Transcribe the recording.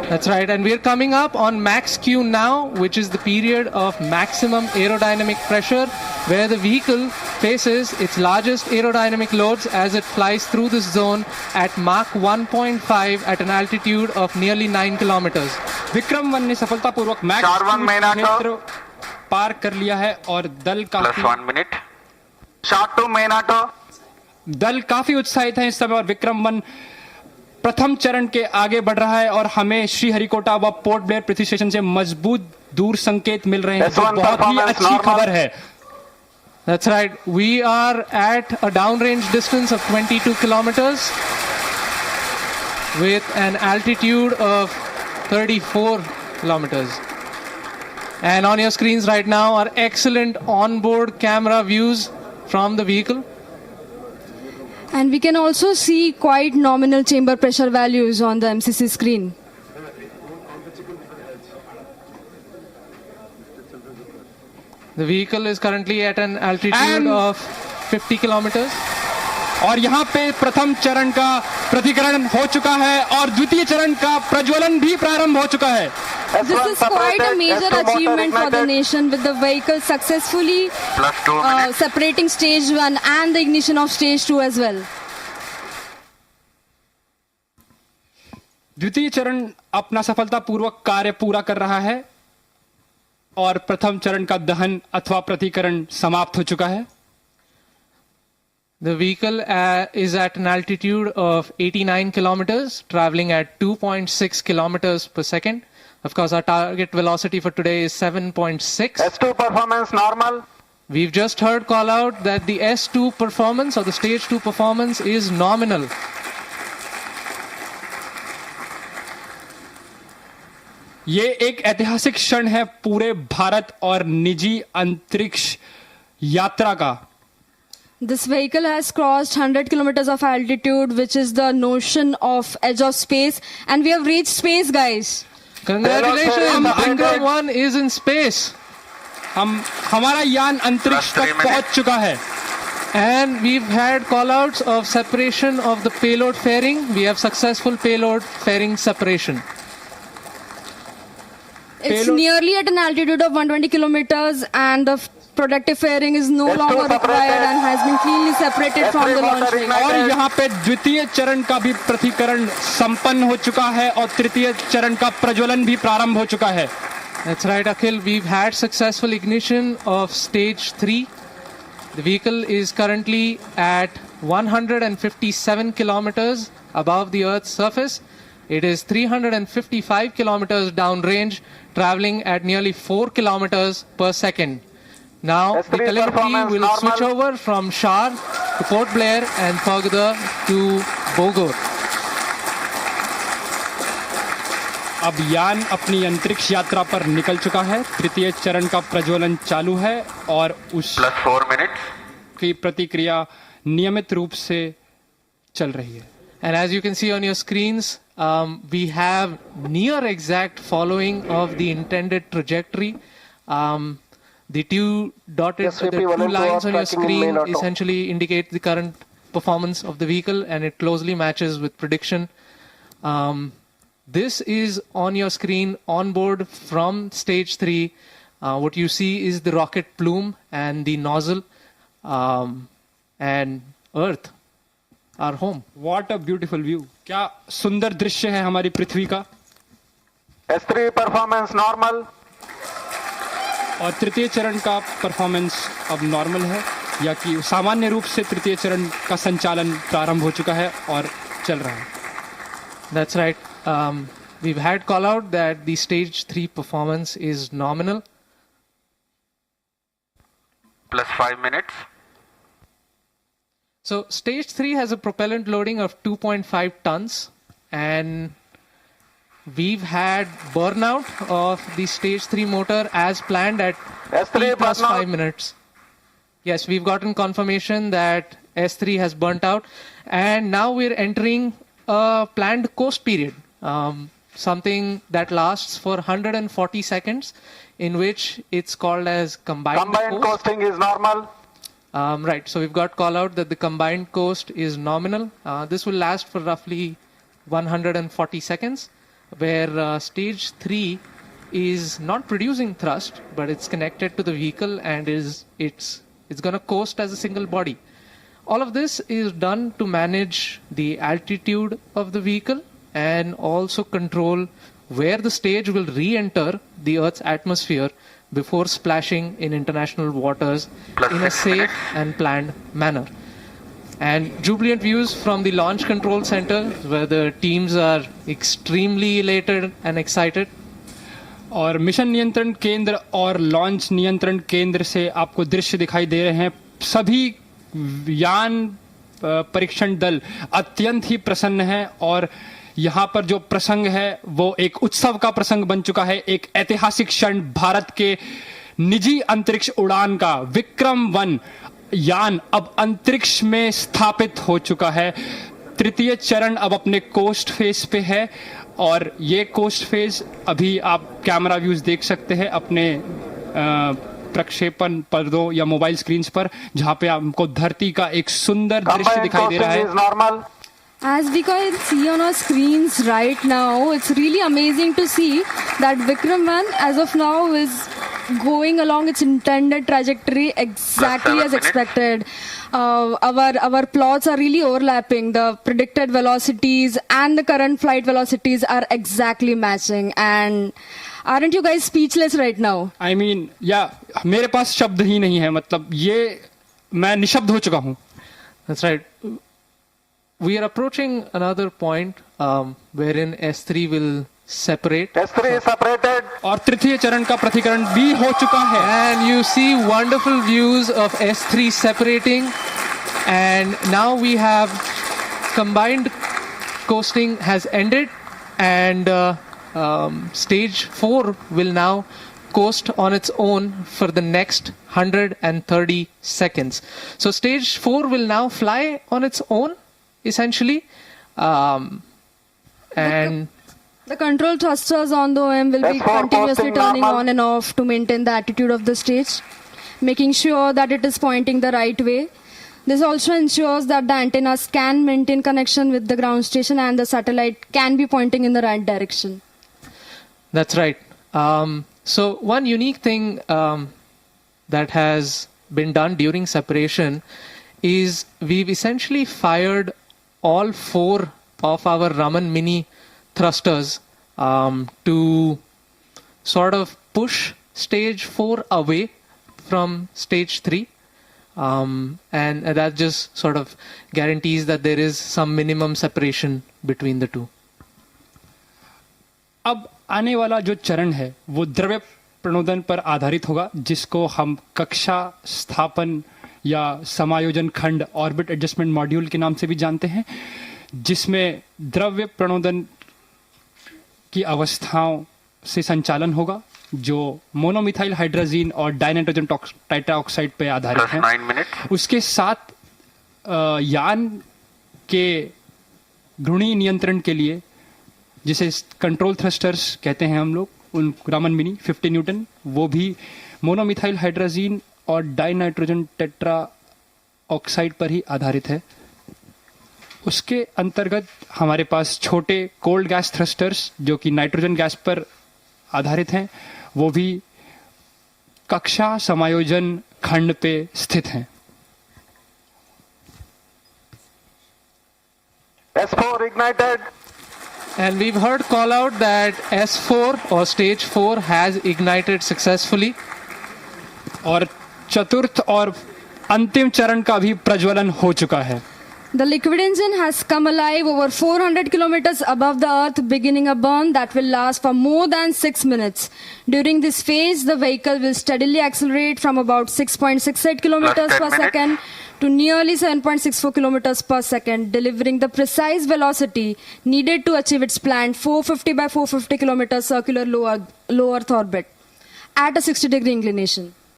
That's right, and we're coming up on max Q now, which is the period of maximum aerodynamic pressure, where the vehicle faces its largest aerodynamic loads as it flies through this zone at Mach 1.5 at an altitude of nearly 9 kilometers. Vikram 1 ने सफलतापूर्वक max क्षेत्र पार कर लिया है और दल काफी +1 minute. Short to main auto. दल काफी उत्साहित है इस समय और विक्रम 1 प्रथम चरण के आगे बढ़ रहा है और हमें श्रीहरिकोटा व पोर्ट ब्लेयर पृथ्वी स्टेशन से मजबूत दूर संकेत मिल रहे हैं, जो बहुत ही अच्छी खबर है. That's right. We are at a downrange distance of 22 kilometers with an altitude of 34 kilometers. And on your screens right now are excellent onboard camera views from the vehicle. And we can also see quite nominal chamber pressure values on the MCC screen. The vehicle is currently at an altitude of 50 kilometers. और यहाँ पे प्रथम चरण का प्रतिकरण हो चुका है और द्वितीय चरण का प्रज्वलन भी प्रारंभ हो चुका है. This is quite a major achievement for the nation, with the vehicle successfully separating stage 1 and the ignition of stage 2 as well. द्वितीय चरण अपना सफलतापूर्वक कार्य पूरा कर रहा है और प्रथम चरण का दहन अथवा प्रतिकरण समाप्त हो चुका है. The vehicle is at an altitude of 89 kilometers, traveling at 2.6 kilometers per second. Of course, our target velocity for today is 7.6. S2 performance normal. We've just heard call out that the S2 performance or the stage 2 performance is nominal. ये एक ऐतिहासिक क्षण है पूरे भारत और निजी अंतरिक्ष यात्रा का. This vehicle has crossed 100 kilometers of altitude, which is the notion of edge of space, and we have reached space, guys. Congratulations, Vikram 1 is in space. हमारा यान अंतरिक्ष तक पहुंच चुका है. And we've had callouts of separation of the payload fairing. We have successful payload fairing separation. It's nearly at an altitude of 120 kilometers, and the protective fairing is no longer required and has been cleanly separated from the launch ring. और यहाँ पे द्वितीय चरण का भी प्रतिकरण संपन्न हो चुका है और तृतीय चरण का प्रज्वलन भी प्रारंभ हो चुका है. That's right, Akhil. We've had successful ignition of stage 3. The vehicle is currently at 157 kilometers above the Earth's surface. It is 355 kilometers downrange, traveling at nearly 4 kilometers per second. Now, the telemetry will switch over from Shar to Port Blair and further to Bogor. अब यान अपनी अंतरिक्ष यात्रा पर निकल चुका है. तृतीय चरण का प्रज्वलन चालू है और उस +4 minutes. की प्रतिक्रिया नियमित रूप से चल रही है. And as you can see on your screens, we have near exact following of the intended trajectory. The two lines on your screen essentially indicate the current performance of the vehicle, and it closely matches with prediction. This is on your screen on board from stage 3. What you see is the rocket plume and the nozzle, and Earth, our home. What a beautiful view. क्या सुंदर दृश्य है हमारी पृथ्वी का. S3 performance normal. और तृतीय चरण का परफॉर्मेंस अब नॉर्मल है, या कि सामान्य रूप से तृतीय चरण का संचालन प्रारंभ हो चुका है और चल रहा है. That's right. We've had call out that the stage 3 performance is nominal. +5 minutes. So stage 3 has a propellant loading of 2.5 tons, and we've had burnout of the stage 3 motor as planned at S3 T+5 minutes. Yes, we've gotten confirmation that S3 has burnt out, and now we're entering a planned coast period, something that lasts for 140 seconds, in which it's called as combined coast. Coasting is normal. Right, so we've got call out that the combined coast is nominal. This will last for roughly 140 seconds. where stage 3 is not producing thrust, but it's connected to the vehicle and it's going to coast as a single body. All of this is done to manage the altitude of the vehicle and also control where the stage will re-enter the Earth's atmosphere before splashing in international waters in a safe and planned manner. And jubilant views from the Launch Control Center, where the teams are extremely elated and excited. और mission नियंत्रण केंद्र और launch नियंत्रण केंद्र से आपको दृश्य दिखाई दे रहे हैं। सभी यान परीक्षण दल अत्यंत ही प्रसन्न हैं और यहाँ पर जो प्रसंग है वो एक उत्सव का प्रसंग बन चुका है। एक ऐतिहासिक क्षण भारत के निजी अंतरिक्ष उड़ान का विक्रम-1 यान अब अंतरिक्ष में स्थापित हो चुका है। तृतीय चरण अब अपने कोस्ट फेज पे है और ये कोस्ट फेज अभी आप कैमरा व्यूज देख सकते हैं अपने प्रक्षेपण पर्दों या मोबाइल स्क्रीन्स पर, जहां पे आपको धरती का एक सुंदर दृश्य दिखाई दे रहा है। As we can see on our screens right now, it's really amazing to see that Vikram-1 as of now is going along its intended trajectory exactly as expected. Our plots are really overlapping. The predicted velocities and the current flight velocities are exactly matching. And aren't you guys speechless right now? I mean, मेरे पास शब्द ही नहीं है, मतलब ये मैं निशब्द हो चुका हूँ। That's right. We are approaching another point wherein S3 will separate. S3 is separated. और तृतीय चरण का प्रतिकरण भी हो चुका है। And you see wonderful views of S3 separating. And now we have combined coasting has ended and stage 4 will now coast on its own for the next 130 seconds. So stage 4 will now fly on its own, essentially. And the control thrusters on the OM will be continuously turning on and off to maintain the attitude of the stage, making sure that it is pointing the right way. This also ensures that the antennas can maintain connection with the ground station and the satellite can be pointing in the right direction. That's right. So one unique thing that has been done during separation is we've essentially fired all 4 of our Raman Mini thrusters to sort of push stage 4 away from stage 3. And that just sort of guarantees that there is some minimum separation between the two. अब आने वाला जो चरण है वो द्रव्य प्रणोदन पर आधारित होगा, जिसको हम कक्षा स्थापन या समायोजन खंड ऑर्बिट एडजस्टमेंट मॉड्यूल के नाम से भी जानते हैं, जिसमें द्रव्य प्रणोदन की अवस्थाओं से संचालन होगा जो मोनोमिथाइल हाइड्रोजीन और डाइनाइट्रोजन टाइट्राऑक्साइड पे आधारित है। उसके साथ यान के घूर्णी नियंत्रण के लिए, जिसे कंट्रोल थ्रस्टर्स कहते हैं हम लोग, उन रामन मिनी 50 न्यूटन, वो भी मोनोमिथाइल हाइड्रोजीन और डाइनाइट्रोजन टेट्रा ऑक्साइड पर ही आधारित है। उसके अंतर्गत हमारे पास छोटे कोल्ड गैस थ्रस्टर्स जो कि नाइट्रोजन गैस पर आधारित हैं, वो भी कक्षा समायोजन खंड पे स्थित हैं। S4 ignited. And we've heard call out that S4 or stage 4 has ignited successfully. और चतुर्थ और अंतिम चरण का भी प्रज्वलन हो चुका है। The liquid engine has come alive over 400 kilometers above the Earth, beginning a burn that will last for more than 6 minutes. During this phase, the vehicle will steadily accelerate from about 6.68 kilometers per second to nearly 7.64 kilometers per second, delivering the precise velocity needed to achieve its planned 450 by 450 kilometers circular low Earth orbit at a 60-degree inclination.